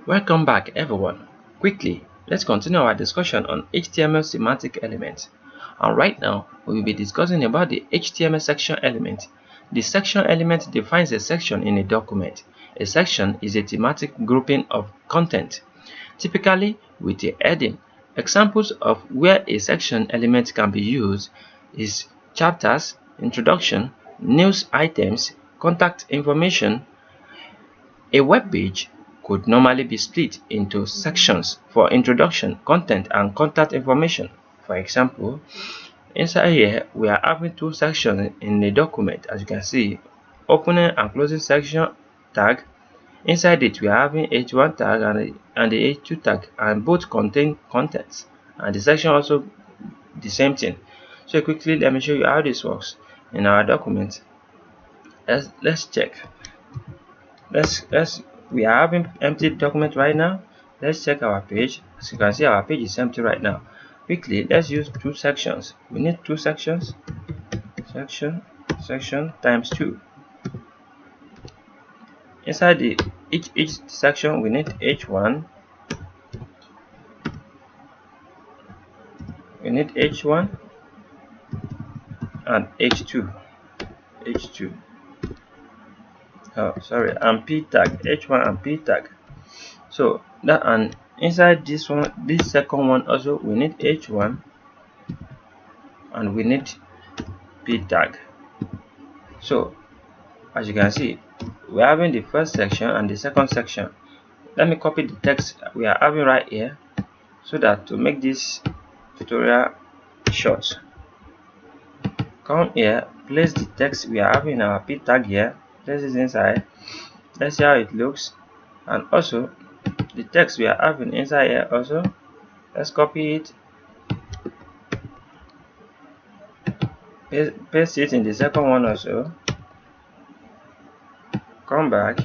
Welcome back everyone. Quickly, let's continue our discussion on HTML semantic elements. And right now, we will be discussing about the HTML section element. The section element defines a section in a document. A section is a thematic grouping of content, typically with a heading. Examples of where a section element can be used is chapters, introduction, news items, contact information. A web page could normally be split into sections for introduction, content, and contact information. For example, inside here we are having two sections in the document. As you can see, opening and closing section tag. Inside it we are having h1 tag and the h2 tag, and both contain contents, and the section also the same thing. So quickly let me show you how this works in our document. Let's check. Let's we are having empty document right now. Let's check our page. As you can see, our page is empty right now. Quickly, let's use two sections. We need two sections. Section times 2. Inside the each section we need h1. We need h1 and h2. Oh, sorry, and p tag, h1 and p tag. So that, and inside this one, this second one also we need h1 and we need p tag. So as you can see, we're having the first section and the second section. Let me copy the text we are having right here, so that to make this tutorial short. Come here, place the text we are having in our p tag here, place it inside. Let's see how it looks. And also the text we are having inside here also, let's copy it, paste it in the second one also. Come back,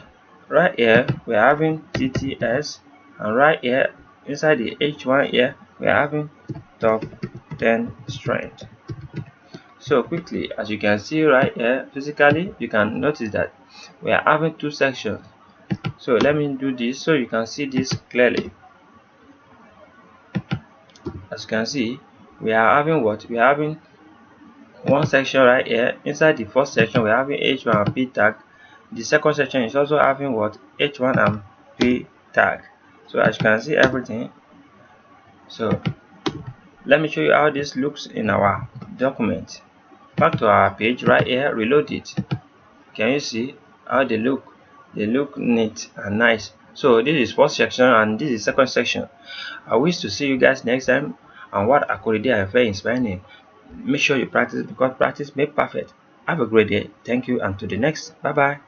right here we are having tts, and right here inside the h1 here we are having top 10 strength. So quickly, as you can see right here, physically you can notice that we are having two sections. So let me do this so you can see this clearly. As you can see, we are having what? We are having one section right here. Inside the first section we are having h1 and p tag. The second section is also having what? h1 and p tag. So as you can see everything. So let me show you how this looks in our document. Back to our page right here, reload it. Can you see how they look? They look neat and nice. So this is first section and this is second section. I wish to see you guys next time. And what akorede are very inspiring. Make sure you practice, because practice makes perfect. Have a great day. Thank you, and to the next. Bye bye.